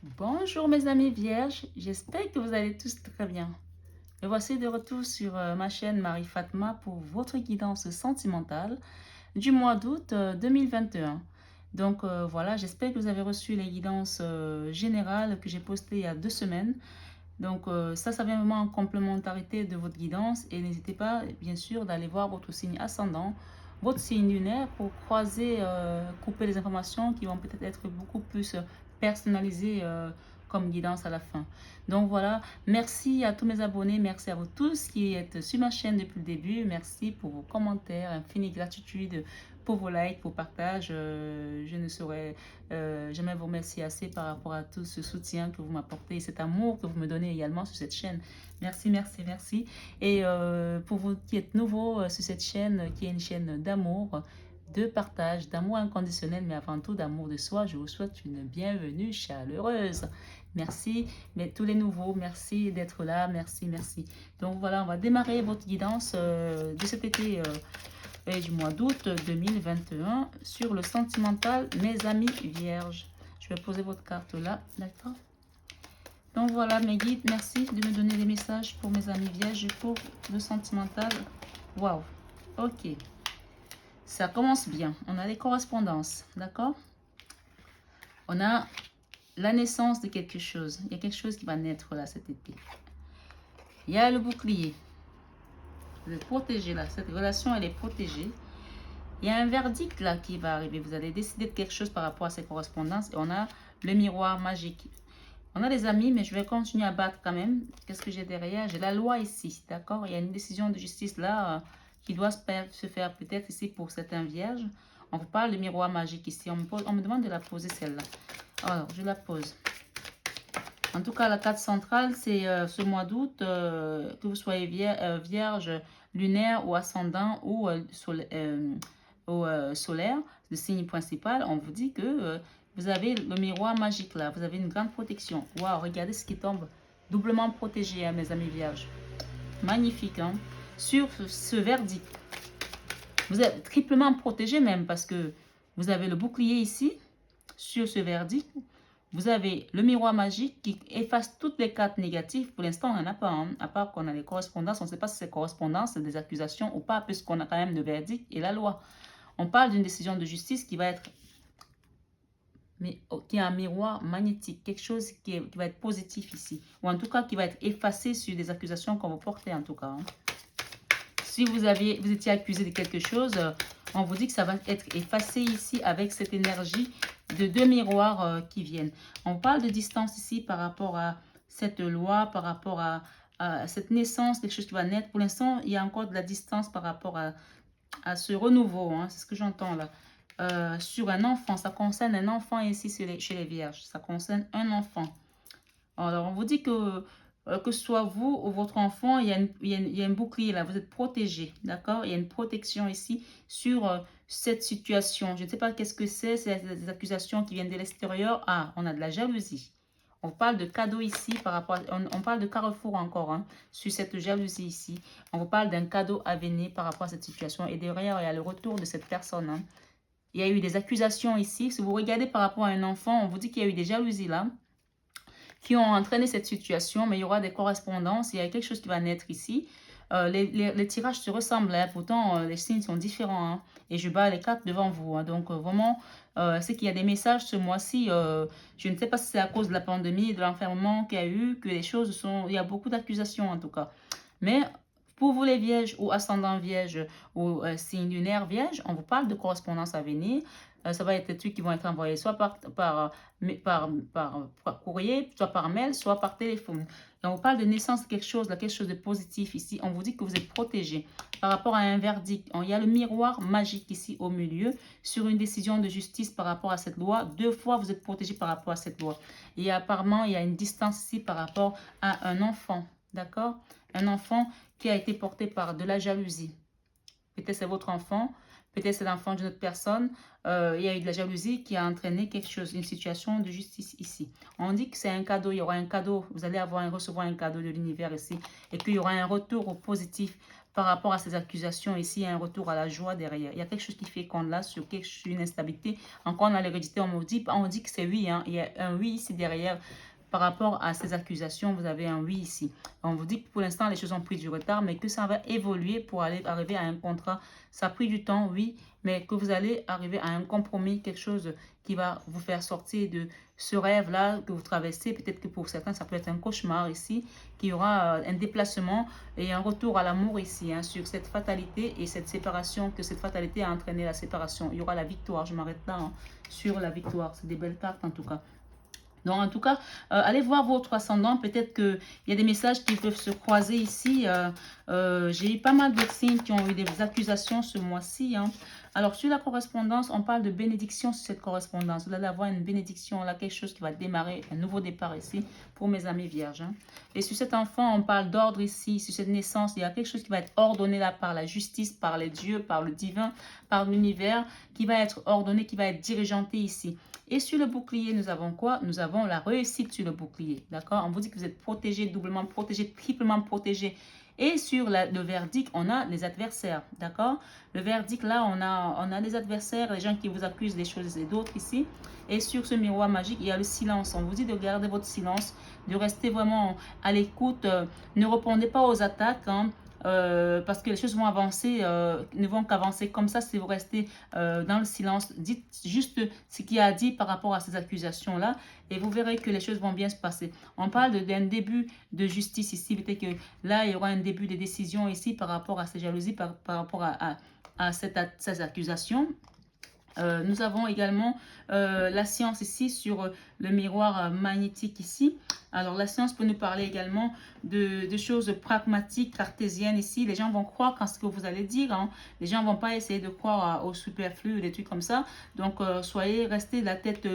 Bonjour mes amis vierges, j'espère que vous allez tous très bien. Me voici de retour sur ma chaîne Marie Fatma pour votre guidance sentimentale du mois d'août 2021. Donc voilà, j'espère que vous avez reçu les guidances générales que j'ai postées il y a 2 semaines. Donc ça vient vraiment en complémentarité de votre guidance et n'hésitez pas bien sûr d'aller voir votre signe ascendant, votre signe lunaire pour croiser, couper les informations qui vont peut-être être beaucoup plus personnalisées comme guidance à la fin. Donc voilà, merci à tous mes abonnés, merci à vous tous qui êtes sur ma chaîne depuis le début, merci pour vos commentaires, infinie gratitude pour vos likes, vos partages. Je ne saurais jamais vous remercier assez par rapport à tout ce soutien que vous m'apportez et cet amour que vous me donnez également sur cette chaîne. Merci, merci, merci. Et pour vous qui êtes nouveaux sur cette chaîne, qui est une chaîne d'amour, de partage, d'amour inconditionnel, mais avant tout d'amour de soi, je vous souhaite une bienvenue chaleureuse. Merci, mais tous les nouveaux, merci d'être là, merci, merci. Donc voilà, on va démarrer votre guidance de cet été et du mois d'août 2021 sur le sentimental, mes amis vierges. Je vais poser votre carte là, d'accord? Donc voilà mes guides, merci de me donner des messages pour mes amis vierges pour le sentimental. Waouh, ok, ça commence bien. On a les correspondances, d'accord? On a la naissance de quelque chose. Il y a quelque chose qui va naître là cet été. Il y a le bouclier. Vous êtes protégé là, cette relation elle est protégée. Il y a un verdict là qui va arriver. Vous allez décider de quelque chose par rapport à ces correspondances. Et on a le miroir magique. On a des amis, mais je vais continuer à battre quand même. Qu'est-ce que j'ai derrière? J'ai la loi ici, d'accord? Il y a une décision de justice là qui doit se faire peut-être ici pour certains vierges. On vous parle de miroir magique ici. On me demande de la poser celle-là. Alors, je la pose. En tout cas, la carte centrale, c'est ce mois d'août, que vous soyez vierge, lunaire ou ascendant ou solaire, le signe principal, on vous dit que vous avez le miroir magique là, vous avez une grande protection. Waouh, regardez ce qui tombe, doublement protégé, hein, mes amis vierges. Magnifique, hein. Sur ce verdict, vous êtes triplement protégé même parce que vous avez le bouclier ici, sur ce verdict. Vous avez le miroir magique qui efface toutes les cartes négatives. Pour l'instant, on n'en a pas. Hein. À part qu'on a les correspondances. On ne sait pas si c'est correspondance, des accusations ou pas, puisqu'on a quand même le verdict et la loi. On parle d'une décision de justice qui va être qui est un miroir magnétique. Quelque chose qui va être positif ici. Ou en tout cas, qui va être effacé sur des accusations qu'on vous portez en tout cas. Hein. Si vous étiez accusé de quelque chose, on vous dit que ça va être effacé ici avec cette énergie de deux miroirs qui viennent. On parle de distance ici par rapport à cette loi, par rapport à cette naissance, quelque chose qui va naître. Pour l'instant, il y a encore de la distance par rapport à ce renouveau. Hein, c'est ce que j'entends là. Sur un enfant, ça concerne un enfant ici chez les vierges. Ça concerne un enfant. Alors, on vous dit que ce soit vous ou votre enfant, il y a un bouclier là, vous êtes protégé, d'accord? Il y a une protection ici sur cette situation. Je ne sais pas qu'est-ce que c'est des accusations qui viennent de l'extérieur. Ah, on a de la jalousie. On parle de cadeau ici par rapport on parle de carrefour encore, hein, sur cette jalousie ici. On vous parle d'un cadeau à venir par rapport à cette situation. Et derrière, il y a le retour de cette personne, hein. Il y a eu des accusations ici. Si vous regardez par rapport à un enfant, on vous dit qu'il y a eu des jalousies là qui ont entraîné cette situation, mais il y aura des correspondances, il y a quelque chose qui va naître ici. Les tirages se ressemblent, hein, pourtant les signes sont différents, hein, et je bats les cartes devant vous. Hein, donc vraiment, c'est qu'il y a des messages ce mois-ci. Je ne sais pas si c'est à cause de la pandémie, de l'enfermement qu'il y a eu, que les choses sont... Il y a beaucoup d'accusations en tout cas. Mais pour vous les vierges ou ascendants vierges ou signes lunaires vierges, on vous parle de correspondance à venir. Ça va être des trucs qui vont être envoyés soit par courrier, soit par mail, soit par téléphone. Et on vous parle de naissance de quelque chose de positif ici. On vous dit que vous êtes protégé par rapport à un verdict. Il y a le miroir magique ici au milieu sur une décision de justice par rapport à cette loi. 2 fois, vous êtes protégé par rapport à cette loi. Et apparemment, il y a une distance ici par rapport à un enfant. D'accord? Un enfant qui a été porté par de la jalousie. Peut-être c'est votre enfant, peut-être c'est l'enfant d'une autre personne. Il y a eu de la jalousie qui a entraîné quelque chose, une situation de justice ici. On dit que c'est un cadeau, il y aura un cadeau, vous allez recevoir un cadeau de l'univers ici. Et qu'il y aura un retour au positif par rapport à ces accusations ici, il y a un retour à la joie derrière. Il y a quelque chose qui fait qu'on l'a sur une instabilité. Encore on a l'hérédité, on dit que c'est oui, hein. Il y a un oui ici derrière. Par rapport à ces accusations, vous avez un oui ici. On vous dit que pour l'instant, les choses ont pris du retard, mais que ça va évoluer pour arriver à un contrat. Ça a pris du temps, oui, mais que vous allez arriver à un compromis, quelque chose qui va vous faire sortir de ce rêve-là que vous traversez. Peut-être que pour certains, ça peut être un cauchemar ici, qu'il y aura un déplacement et un retour à l'amour ici, hein, sur cette fatalité et cette séparation, que cette fatalité a entraîné la séparation. Il y aura la victoire, je m'arrête là, hein, sur la victoire. C'est des belles cartes en tout cas. Donc, en tout cas, allez voir votre ascendant. Peut-être qu'il y a des messages qui peuvent se croiser ici. J'ai eu pas mal de signes qui ont eu des accusations ce mois-ci, hein. Alors, sur la correspondance, on parle de bénédiction sur cette correspondance. Vous allez avoir une bénédiction, là, quelque chose qui va démarrer, un nouveau départ ici pour mes amis vierges, hein. Et sur cet enfant, on parle d'ordre ici. Sur cette naissance, il y a quelque chose qui va être ordonné là par la justice, par les dieux, par le divin, par l'univers, qui va être ordonné, qui va être dirigeanté ici. Et sur le bouclier, nous avons quoi? Nous avons la réussite sur le bouclier. D'accord? On vous dit que vous êtes protégé, doublement protégé, triplement protégé. Et sur le verdict, on a les adversaires. D'accord? Le verdict, là, on a les adversaires, les gens qui vous accusent des choses et d'autres ici. Et sur ce miroir magique, il y a le silence. On vous dit de garder votre silence, de rester vraiment à l'écoute. Ne répondez pas aux attaques, hein. Parce que les choses vont avancer, ne vont qu'avancer comme ça si vous restez dans le silence. Dites juste ce qu'il a dit par rapport à ces accusations-là et vous verrez que les choses vont bien se passer. On parle d'un début de justice ici, peut-être que là, il y aura un début de décision ici par rapport à ces jalousies, par rapport à ces accusations. Nous avons également la science ici sur le miroir magnétique ici. Alors la science peut nous parler également de choses pragmatiques, cartésiennes ici. Les gens vont croire quand ce que vous allez dire, hein. Les gens ne vont pas essayer de croire au superflu ou des trucs comme ça. Donc restez la tête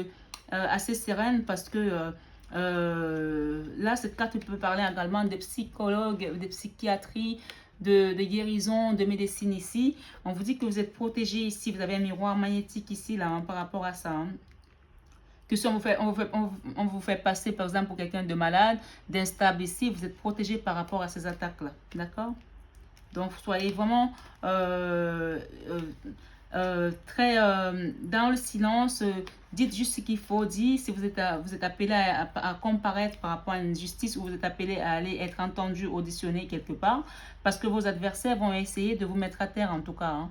assez sereine parce que là cette carte peut parler également des psychologues, des psychiatries, de guérison, de médecine ici. On vous dit que vous êtes protégé ici. Vous avez un miroir magnétique ici là, hein, par rapport à ça, hein. Que si on vous fait passer par exemple pour quelqu'un de malade, d'instable ici, vous êtes protégé par rapport à ces attaques-là. D'accord? Donc soyez vraiment très dans le silence. Dites juste ce qu'il faut dire. Si vous êtes appelé à comparaître par rapport à une justice ou vous êtes appelé à aller être entendu, auditionné quelque part, parce que vos adversaires vont essayer de vous mettre à terre en tout cas, hein.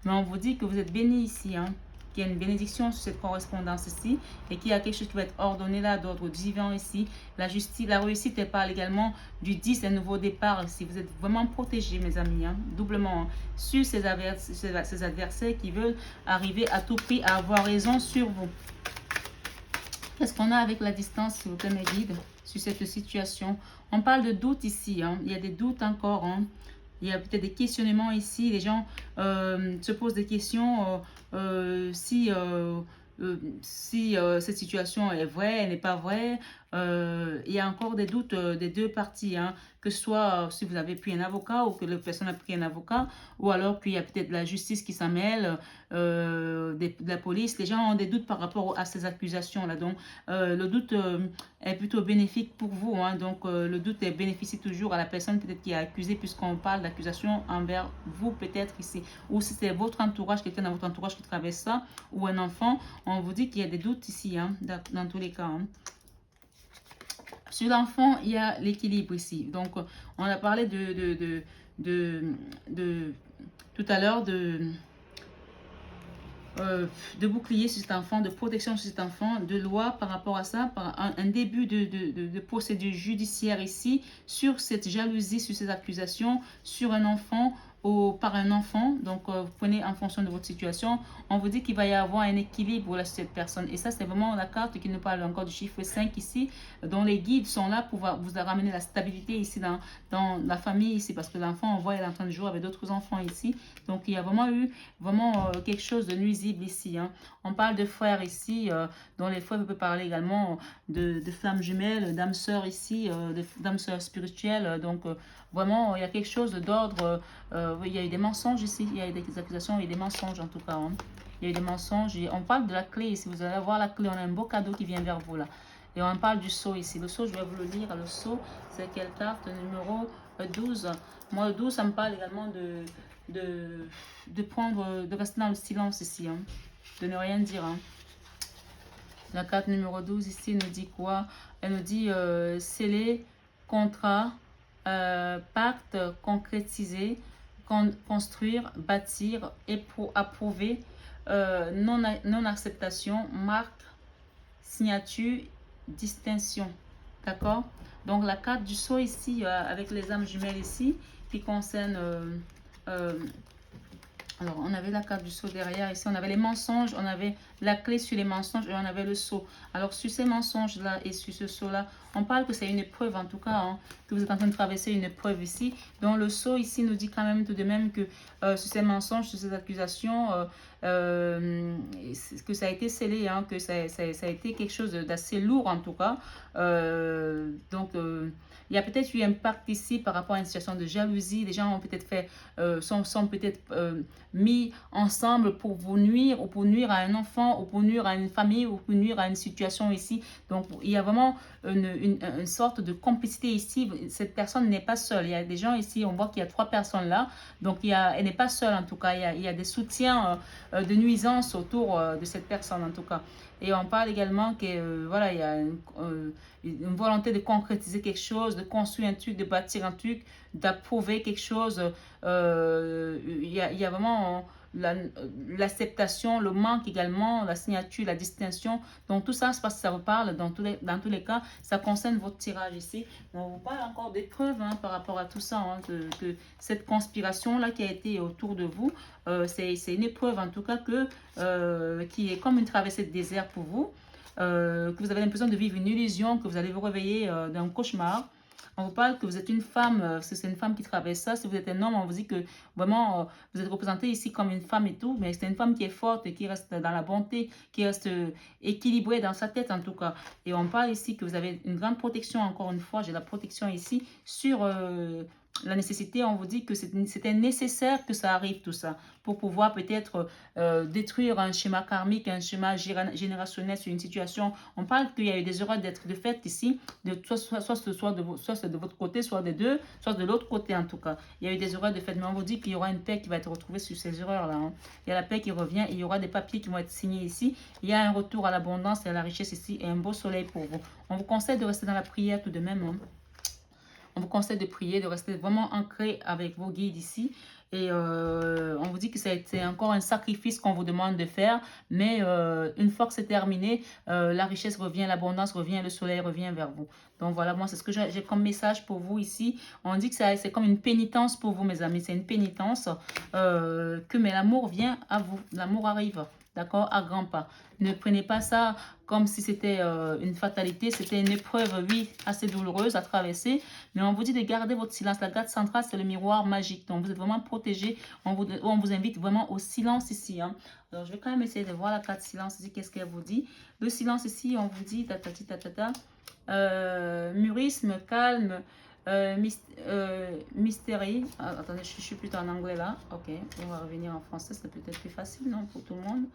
Mais on vous dit que vous êtes béni ici, hein, qu'il y a une bénédiction sur cette correspondance ici et qu'il y a quelque chose qui va être ordonné là d'ordre divin ici. La justice, la réussite, elle parle également du 10, un nouveau départ ici. Vous êtes vraiment protégés, mes amis, hein, doublement, hein, sur ces adversaires qui veulent arriver à tout prix à avoir raison sur vous. Qu'est-ce qu'on a avec la distance, s'il vous plaît, mes guides, sur cette situation? On parle de doute ici, hein. Il y a des doutes encore, hein. Il y a peut-être des questionnements ici. Les gens se posent des questions si cette situation est vraie, elle n'est pas vraie. Il y a encore des doutes des deux parties, hein, que ce soit si vous avez pris un avocat ou que la personne a pris un avocat, ou alors qu'il y a peut-être la justice qui s'en mêle, de la police. Les gens ont des doutes par rapport à ces accusations-là. Donc, le doute est plutôt bénéfique pour vous, hein. Donc, le doute bénéficie toujours à la personne peut-être qui est accusée, puisqu'on parle d'accusation envers vous peut-être ici. Ou si c'est votre entourage, quelqu'un dans votre entourage qui traverse ça, ou un enfant, on vous dit qu'il y a des doutes ici, hein, dans tous les cas, hein. Sur l'enfant, il y a l'équilibre ici. Donc, on a parlé tout à l'heure de bouclier sur cet enfant, de protection sur cet enfant, de loi par rapport à ça, par un début de procédure judiciaire ici, sur cette jalousie, sur ces accusations, sur un enfant, par un enfant. Donc, vous prenez en fonction de votre situation. On vous dit qu'il va y avoir un équilibre là, sur cette personne. Et ça, c'est vraiment la carte qui nous parle encore du chiffre 5 ici, dont les guides sont là pour vous ramener la stabilité ici dans la famille ici. Parce que l'enfant, on voit, il est en train de jouer avec d'autres enfants ici. Donc, il y a vraiment eu quelque chose de nuisible ici, hein. On parle de frères ici, dont les frères, on peut parler également de flammes jumelles, d'âmes sœurs ici, d'âmes sœurs spirituelles. Donc, vraiment, il y a quelque chose d'ordre. Il y a eu des mensonges ici, il y a eu des accusations, il y a eu des mensonges en tout cas, hein. Il y a eu des mensonges. On parle de la clé ici, vous allez voir la clé, on a un beau cadeau qui vient vers vous là. Et on parle du sceau ici. Le sceau, je vais vous le lire. Le sceau, c'est quelle carte? Numéro 12. Moi, le 12, ça me parle également de rester dans le silence ici. Hein. De ne rien dire. Hein. La carte numéro 12 ici nous dit quoi? Elle nous dit sceller, contrat, pacte, concrétiser, construire, bâtir, approuver, non-acceptation, marque, signature, distinction. D'accord? Donc la carte du sceau ici, avec les âmes jumelles ici, qui concerne... alors, on avait la carte du sceau derrière. Ici, on avait les mensonges, on avait la clé sur les mensonges et on avait le sceau. Alors, sur ces mensonges-là et sur ce sceau-là, on parle que c'est une épreuve, en tout cas, hein, que vous êtes en train de traverser une épreuve ici. Donc, le sceau ici nous dit quand même tout de même que sur ces mensonges, sur ces accusations, que ça a été scellé, hein, que ça a été quelque chose d'assez lourd, en tout cas. Il y a peut-être eu un pacte ici par rapport à une situation de jalousie. Les gens ont peut-être fait, sont peut-être mis ensemble pour vous nuire, ou pour nuire à un enfant, ou pour nuire à une famille, ou pour nuire à une situation ici. Donc, il y a vraiment une sorte de complicité ici. Cette personne n'est pas seule. Il y a des gens ici, on voit qu'il y a 3 personnes là. Donc, elle n'est pas seule en tout cas. Il y a des soutiens de nuisance autour de cette personne en tout cas. Et on parle également que voilà, il y a une volonté de concrétiser quelque chose, de construire un truc, de bâtir un truc, d'approuver quelque chose. Il y a vraiment l'acceptation, le manque également, la signature, la distinction. Donc tout ça, c'est parce que ça vous parle. Dans tous les cas, ça concerne votre tirage ici. Donc, on vous parle encore des preuves hein, par rapport à tout ça, hein, que cette conspiration-là qui a été autour de vous, c'est une épreuve en tout cas qui est comme une traversée de désert pour vous. Que vous avez l'impression de vivre une illusion, que vous allez vous réveiller d'un cauchemar. On vous parle que vous êtes une femme, c'est une femme qui traverse ça. Si vous êtes un homme, on vous dit que vraiment, vous êtes représenté ici comme une femme et tout, mais c'est une femme qui est forte et qui reste dans la bonté, qui reste équilibrée dans sa tête en tout cas. Et on parle ici que vous avez une grande protection, encore une fois, j'ai la protection ici sur... la nécessité, on vous dit que c'était nécessaire que ça arrive tout ça pour pouvoir peut-être détruire un schéma karmique, un schéma générationnel sur une situation. On parle qu'il y a eu des erreurs d'être de fait ici, soit de votre côté, soit des deux, soit de l'autre côté en tout cas. Il y a eu des erreurs de fait, mais on vous dit qu'il y aura une paix qui va être retrouvée sur ces erreurs-là. Hein. Il y a la paix qui revient, et il y aura des papiers qui vont être signés ici. Il y a un retour à l'abondance et à la richesse ici et un beau soleil pour vous. On vous conseille de rester dans la prière tout de même. Hein. On vous conseille de prier, de rester vraiment ancré avec vos guides ici. Et on vous dit que c'est encore un sacrifice qu'on vous demande de faire. Mais une fois que c'est terminé, la richesse revient, l'abondance revient, le soleil revient vers vous. Donc voilà, moi c'est ce que j'ai comme message pour vous ici. On dit que c'est comme une pénitence pour vous mes amis. C'est une pénitence mais l'amour vient à vous. L'amour arrive. D'accord, à grands pas. Ne prenez pas ça comme si c'était une fatalité. C'était une épreuve, oui, assez douloureuse à traverser. Mais on vous dit de garder votre silence. La garde centrale, c'est le miroir magique. Donc, vous êtes vraiment protégé. On vous invite vraiment au silence ici. Hein. Alors, je vais quand même essayer de voir la carte silence ici. Qu'est-ce qu'elle vous dit? Le silence ici, on vous dit, murisme, calme, mystérie. Ah, attendez, je suis plutôt en anglais là. Ok, on va revenir en français. C'est peut-être plus facile, non, pour tout le monde.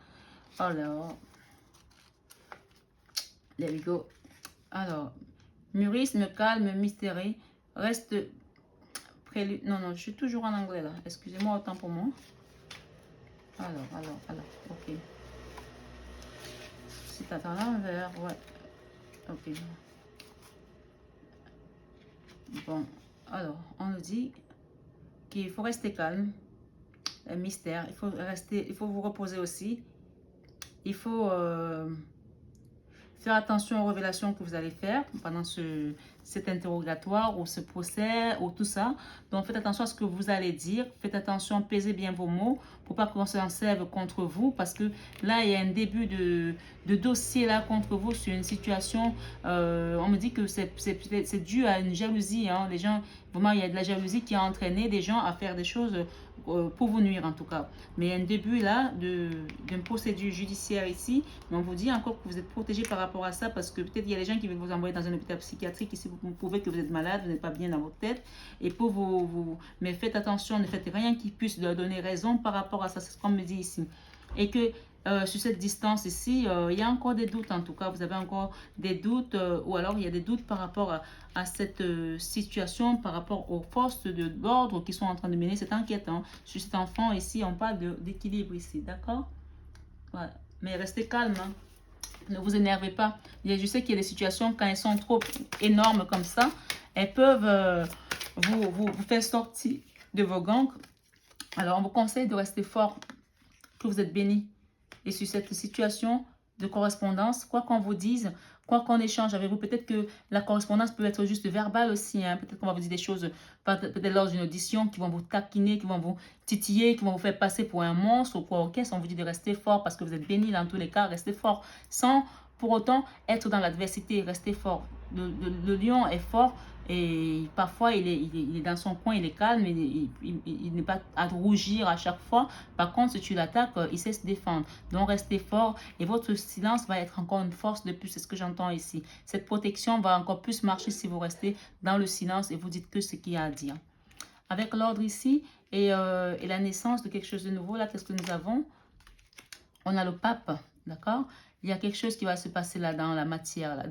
Alors, there we go. Alors, murisme, calme, mystérie, reste prélude. Non, je suis toujours en anglais là. Excusez-moi autant pour moi. Alors, ok. Si t'attends l'envers, ouais. Ok. Bon, alors, on nous dit qu'il faut rester calme. Un mystère, il faut vous reposer aussi. Il faut faire attention aux révélations que vous allez faire pendant cet interrogatoire ou ce procès ou tout ça. Donc, faites attention à ce que vous allez dire. Faites attention, pesez bien vos mots pour pas qu'on s'en serve contre vous. Parce que là, il y a un début de dossier là contre vous sur une situation. On me dit que c'est dû à une jalousie. Hein. Les gens, vraiment, il y a de la jalousie qui a entraîné des gens à faire des choses pour vous nuire en tout cas. Mais il y a un début là d'une procédure judiciaire ici. Mais on vous dit encore que vous êtes protégé par rapport à ça parce que peut-être il y a des gens qui veulent vous envoyer dans un hôpital psychiatrique ici. Vous prouvez que vous êtes malade, vous n'êtes pas bien dans votre tête. Et pour mais faites attention, ne faites rien qui puisse leur donner raison par rapport à ça. C'est ce qu'on me dit ici. et que sur cette distance ici, il y a encore des doutes en tout cas. Vous avez encore des doutes ou alors il y a des doutes par rapport à cette situation, par rapport aux forces de l'ordre qui sont en train de mener cette enquête. Hein. Sur cet enfant ici, on parle d'équilibre ici, d'accord? Voilà. Mais restez calme, hein. Ne vous énervez pas. Je sais qu'il y a des situations, quand elles sont trop énormes comme ça, elles peuvent vous faire sortir de vos gangs. Alors, on vous conseille de rester fort, que vous êtes béni. Et sur cette situation de correspondance, quoi qu'on vous dise, quoi qu'on échange avec vous, peut-être que la correspondance peut être juste verbale aussi. Hein. Peut-être qu'on va vous dire des choses, peut-être lors d'une audition, qui vont vous taquiner, qui vont vous titiller, qui vont vous faire passer pour un monstre ou quoi. Ok, on vous dit de rester fort parce que vous êtes béni dans tous les cas, restez fort. Sans pour autant être dans l'adversité, restez fort. Le lion est fort. Et parfois, il est dans son coin, il est calme, il n'est pas à rougir à chaque fois. Par contre, si tu l'attaques, il sait se défendre. Donc, restez fort et votre silence va être encore une force de plus. C'est ce que j'entends ici. Cette protection va encore plus marcher si vous restez dans le silence et vous dites que ce qu'il y a à dire. Avec l'ordre ici et la naissance de quelque chose de nouveau, là, qu'est-ce que nous avons? On a le pape, d'accord? Il y a quelque chose qui va se passer là dans la matière, là,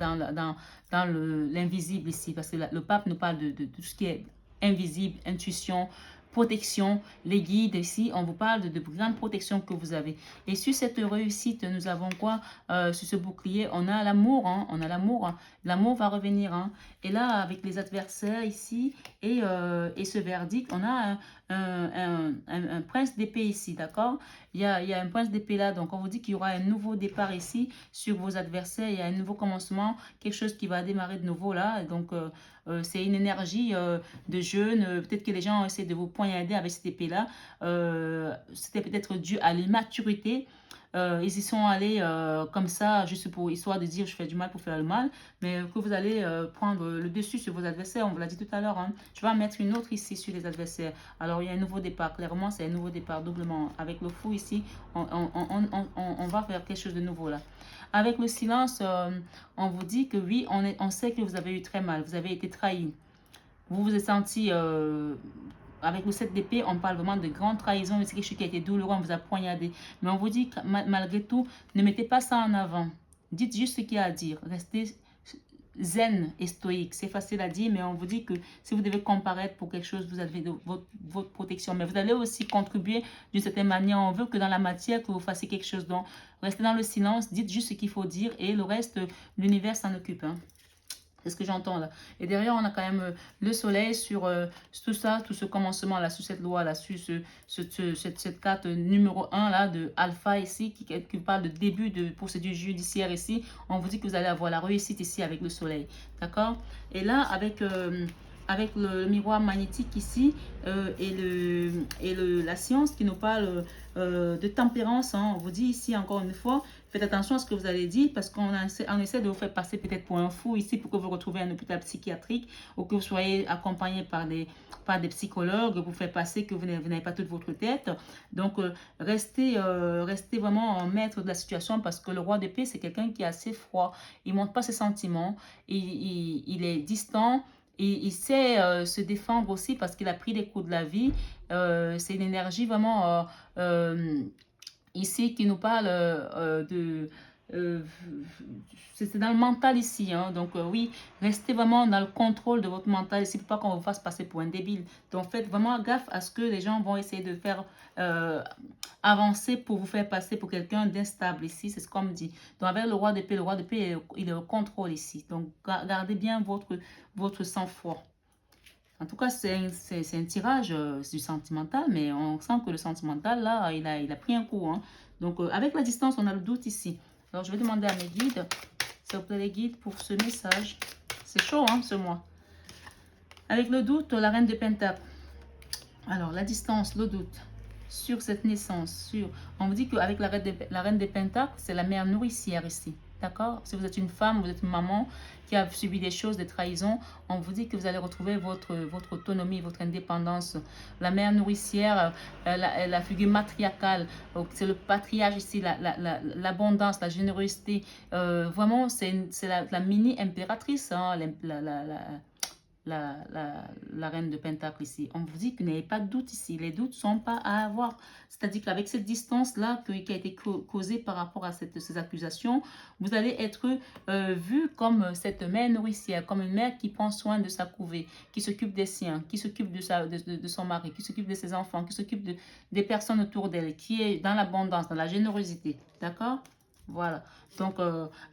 dans l'invisible ici. Parce que le pape nous parle de tout ce qui est invisible, intuition, protection, les guides ici. On vous parle de grandes protections que vous avez. Et sur cette réussite, nous avons quoi? Sur ce bouclier, on a l'amour. Hein, on a l'amour. Hein. L'amour va revenir. Hein. Et là, avec les adversaires ici et ce verdict, on a un prince d'épée ici, d'accord? Il y a un prince d'épée là, donc on vous dit qu'il y aura un nouveau départ ici sur vos adversaires, il y a un nouveau commencement, quelque chose qui va démarrer de nouveau là, donc c'est une énergie de jeûne, peut-être que les gens essaient de vous poignarder avec cette épée là, c'était peut-être dû à l'immaturité. Ils y sont allés comme ça, juste pour histoire de dire je fais du mal pour faire le mal, mais que vous allez prendre le dessus sur vos adversaires, on vous l'a dit tout à l'heure. Hein. Je vais en mettre une autre ici sur les adversaires. Alors il y a un nouveau départ, clairement c'est un nouveau départ doublement. Avec le fou ici, on va faire quelque chose de nouveau là. Avec le silence, on vous dit que oui, on sait que vous avez eu très mal, vous avez été trahi. Vous vous êtes senti avec le 7 d'épée, on parle vraiment de grande trahison. C'est quelque chose qui a été douloureux, on vous a poignardé. Mais on vous dit que malgré tout, ne mettez pas ça en avant. Dites juste ce qu'il y a à dire. Restez zen et stoïque. C'est facile à dire, mais on vous dit que si vous devez comparaître pour quelque chose, vous avez votre protection. Mais vous allez aussi contribuer d'une certaine manière. On veut que dans la matière, que vous fassiez quelque chose. Donc, restez dans le silence, dites juste ce qu'il faut dire et le reste, l'univers s'en occupe. Hein. C'est ce que j'entends là. Et derrière, on a quand même le soleil sur tout ça, tout ce commencement-là, sur cette loi-là, sur cette carte numéro 1 là, de Alpha ici, qui parle de début de procédure judiciaire ici. On vous dit que vous allez avoir la réussite ici avec le soleil. D'accord? Et là, avec le miroir magnétique ici la science qui nous parle de tempérance, hein, on vous dit ici encore une fois, faites attention à ce que vous allez dire parce qu'on essaie de vous faire passer peut-être pour un fou ici pour que vous retrouviez un hôpital psychiatrique ou que vous soyez accompagné par des psychologues pour faire passer que vous n'avez pas toute votre tête. Donc, restez vraiment maître de la situation parce que le roi d'épée, c'est quelqu'un qui est assez froid. Il ne montre pas ses sentiments. Il est distant. Il sait se défendre aussi parce qu'il a pris des coups de la vie. C'est une énergie vraiment ici qui nous parle c'est dans le mental ici. Hein. Donc oui, restez vraiment dans le contrôle de votre mental ici pour pas qu'on vous fasse passer pour un débile. Donc faites vraiment gaffe à ce que les gens vont essayer de faire avancer pour vous faire passer pour quelqu'un d'instable ici. C'est ce qu'on me dit. Donc avec le roi d'épée, il est au contrôle ici. Donc gardez bien votre sang-froid. En tout cas, c'est un tirage du sentimental, mais on sent que le sentimental, là, il a pris un coup. Hein. Donc, avec la distance, on a le doute ici. Alors, je vais demander à mes guides, s'il vous plaît, les guides, pour ce message. C'est chaud, hein, ce mois. Avec le doute, la reine de Pentacle. Alors, la distance, le doute sur cette naissance. On vous dit qu'avec la reine des Pentacles, c'est la mère nourricière ici. D'accord? Si vous êtes une femme, vous êtes une maman qui a subi des choses, des trahisons, on vous dit que vous allez retrouver votre autonomie, votre indépendance. La mère nourricière, la figure matriarcale, c'est le patriarche ici, l'abondance, la générosité. Vraiment, c'est la mini-impératrice, hein, la reine de Pentacle ici. On vous dit que n'ayez pas de doute ici. Les doutes ne sont pas à avoir. C'est-à-dire qu'avec cette distance-là qui a été causée par rapport à ces accusations, vous allez être vu comme cette mère nourricière, comme une mère qui prend soin de sa couvée, qui s'occupe des siens, qui s'occupe de son mari, qui s'occupe de ses enfants, qui s'occupe des personnes autour d'elle, qui est dans l'abondance, dans la générosité. D'accord? Voilà. Donc,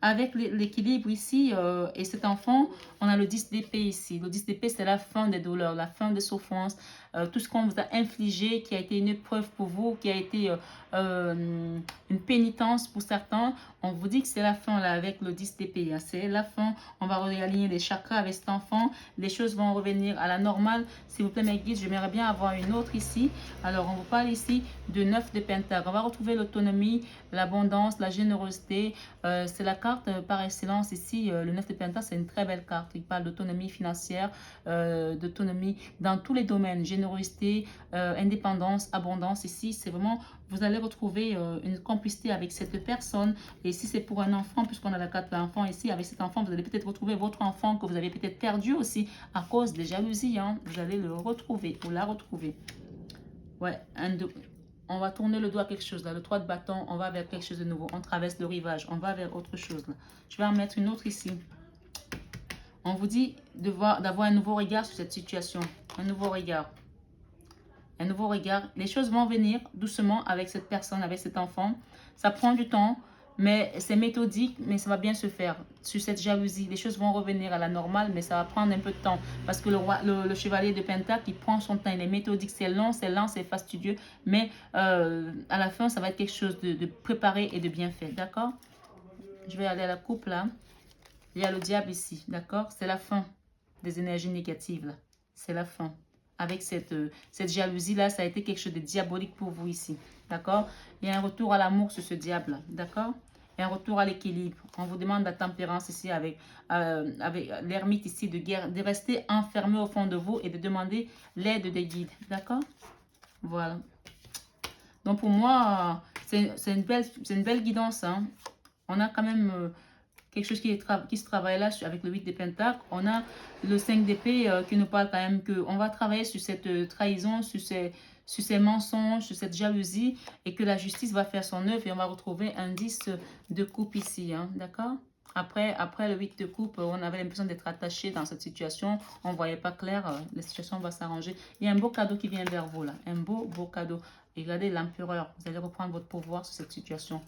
avec l'équilibre ici et cet enfant, on a le 10 d'épée ici. Le 10 d'épée, c'est la fin des douleurs, la fin des souffrances, tout ce qu'on vous a infligé, qui a été une épreuve pour vous, qui a été une pénitence pour certains. On vous dit que c'est la fin là avec le 10 d'épée. Hein. C'est la fin. On va réaligner les chakras avec cet enfant. Les choses vont revenir à la normale. S'il vous plaît, mes guides, j'aimerais bien avoir une autre ici. Alors, on vous parle ici de 9 de pentacle. On va retrouver l'autonomie, l'abondance, la générosité. C'est la carte par excellence ici. Le 9 de pentacle, c'est une très belle carte. Il parle d'autonomie financière, d'autonomie dans tous les domaines. Générosité, indépendance, abondance. Ici, c'est vraiment, vous allez retrouver une complicité avec cette personne. Et si c'est pour un enfant, puisqu'on a la carte de l'enfant ici, avec cet enfant, vous allez peut-être retrouver votre enfant que vous avez peut-être perdu aussi à cause des jalousies. Hein. Vous allez le retrouver ou la retrouver. Ouais, on va tourner le doigt à quelque chose là. Le 3 de bâton, on va vers quelque chose de nouveau. On traverse le rivage, on va vers autre chose là. Je vais en mettre une autre ici. On vous dit d'avoir un nouveau regard sur cette situation. Un nouveau regard. Un nouveau regard. Les choses vont venir doucement avec cette personne, avec cet enfant. Ça prend du temps, mais c'est méthodique, mais ça va bien se faire. Sur cette jalousie, les choses vont revenir à la normale, mais ça va prendre un peu de temps. Parce que le chevalier de Pentacle, il prend son temps, il est méthodique, c'est lent, c'est fastidieux. Mais à la fin, ça va être quelque chose de préparé et de bien fait, d'accord? Je vais aller à la coupe là. Il y a le diable ici, d'accord? C'est la fin des énergies négatives là. C'est la fin. Avec cette jalousie-là, ça a été quelque chose de diabolique pour vous ici. D'accord? Il y a un retour à l'amour sur ce diable. D'accord? Et un retour à l'équilibre. On vous demande la tempérance ici avec l'ermite ici, de rester enfermé au fond de vous et de demander l'aide des guides. D'accord? Voilà. Donc pour moi, c'est une belle guidance. Hein. On a quand même quelque chose qui se travaille là avec le 8 de Pentacle. On a le 5 d'épée qui nous parle quand même qu'on va travailler sur cette trahison, sur ces mensonges, sur cette jalousie et que la justice va faire son œuvre et on va retrouver un 10 de coupe ici. Hein, d'accord? Après le 8 de coupe, on avait l'impression d'être attaché dans cette situation. On ne voyait pas clair. La situation va s'arranger. Il y a un beau cadeau qui vient vers vous là. Un beau cadeau. Et regardez l'empereur. Vous allez reprendre votre pouvoir sur cette situation.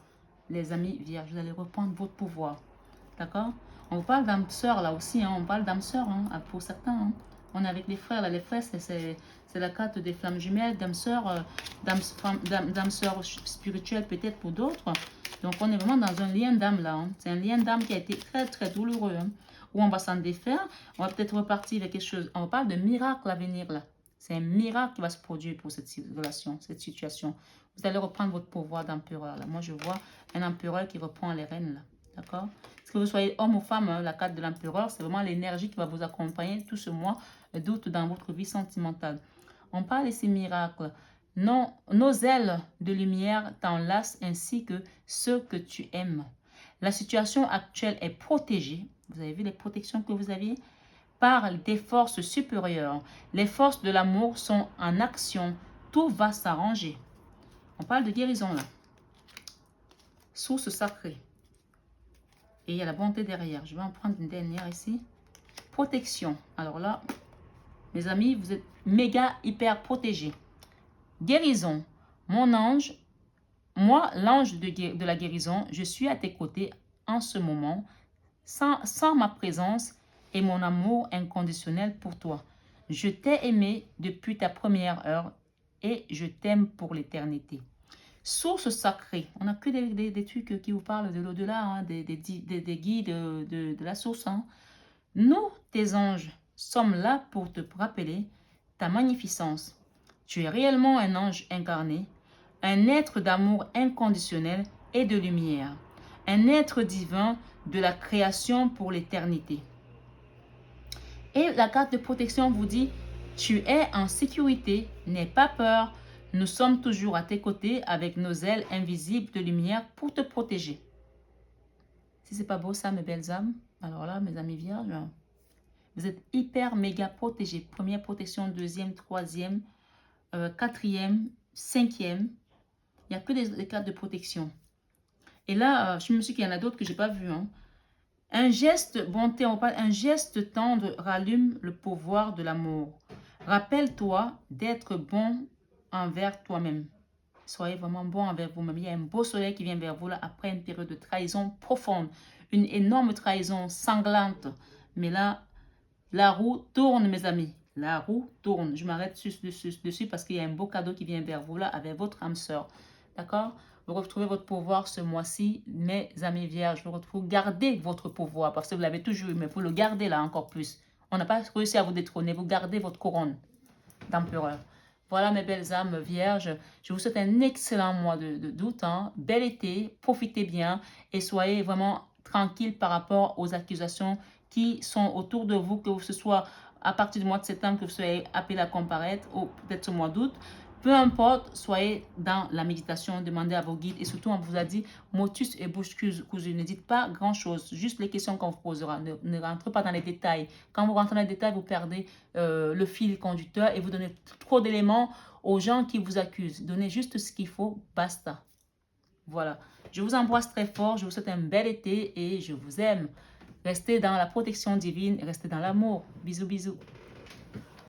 Les amis vierges, vous allez reprendre votre pouvoir. D'accord? On vous parle d'âme sœur là aussi, hein. On parle d'âme sœur hein, pour certains. Hein. On est avec les frères là. Les frères, c'est la carte des flammes jumelles, d'âme sœur spirituelle peut-être pour d'autres. Donc on est vraiment dans un lien d'âme là. Hein. C'est un lien d'âme qui a été très très douloureux. Hein, où on va s'en défaire. On va peut-être repartir avec quelque chose. On parle de miracle à venir là. C'est un miracle qui va se produire pour cette relation, cette situation. Vous allez reprendre votre pouvoir d'empereur là. Moi je vois un empereur qui reprend les rênes là. D'accord? Que vous soyez homme ou femme, hein, la carte de l'empereur, c'est vraiment l'énergie qui va vous accompagner tout ce mois d'août dans votre vie sentimentale. On parle de ces miracles. Non, nos ailes de lumière t'enlacent ainsi que ceux que tu aimes. La situation actuelle est protégée. Vous avez vu les protections que vous aviez? Par des forces supérieures. Les forces de l'amour sont en action. Tout va s'arranger. On parle de guérison là. Source sacrée. Et il y a la bonté derrière. Je vais en prendre une dernière ici. Protection. Alors là, mes amis, vous êtes méga hyper protégés. Guérison. Mon ange, moi, l'ange de la guérison, je suis à tes côtés en ce moment, sans ma présence et mon amour inconditionnel pour toi. Je t'ai aimé depuis ta première heure et je t'aime pour l'éternité. Source sacrée. On n'a que des trucs qui vous parlent de l'au-delà, hein, des guides de la source. Hein. Nous, tes anges, sommes là pour te rappeler ta magnificence. Tu es réellement un ange incarné, un être d'amour inconditionnel et de lumière, un être divin de la création pour l'éternité. Et la carte de protection vous dit, tu es en sécurité, n'aie pas peur, nous sommes toujours à tes côtés avec nos ailes invisibles de lumière pour te protéger. Si c'est pas beau ça, mes belles âmes, alors là, mes amis vierges, Vous êtes hyper méga protégé. Première protection, deuxième, troisième, quatrième, cinquième. Il n'y a que des cartes de protection. Et là, je me suis dit qu'il y en a d'autres que je n'ai pas vues. Hein. Un geste, bonté, on parle, un geste tendre rallume le pouvoir de l'amour. Rappelle-toi d'être bon envers toi-même. Soyez vraiment bon envers vous-même. Il y a un beau soleil qui vient vers vous là après une période de trahison profonde. Une énorme trahison sanglante. Mais là, la roue tourne, mes amis. La roue tourne. Je m'arrête dessus parce qu'il y a un beau cadeau qui vient vers vous là avec votre âme sœur. D'accord? Vous retrouvez votre pouvoir ce mois-ci, mes amis vierges. Vous retrouvez, gardez votre pouvoir parce que vous l'avez toujours eu, mais vous le gardez là encore plus. On n'a pas réussi à vous détrôner. Vous gardez votre couronne d'empereur. Voilà mes belles âmes vierges. Je vous souhaite un excellent mois d'août. Hein. Bel été, profitez bien et soyez vraiment tranquille par rapport aux accusations qui sont autour de vous, que ce soit à partir du mois de septembre, que vous soyez appelé à comparaître ou peut-être ce mois d'août. Peu importe, soyez dans la méditation, demandez à vos guides et surtout on vous a dit motus et bouche cousue. Ne dites pas grand-chose, juste les questions qu'on vous posera. Ne rentrez pas dans les détails. Quand vous rentrez dans les détails, vous perdez le fil conducteur et vous donnez trop d'éléments aux gens qui vous accusent. Donnez juste ce qu'il faut, basta. Voilà. Je vous embrasse très fort, je vous souhaite un bel été et je vous aime. Restez dans la protection divine, restez dans l'amour. Bisous, bisous.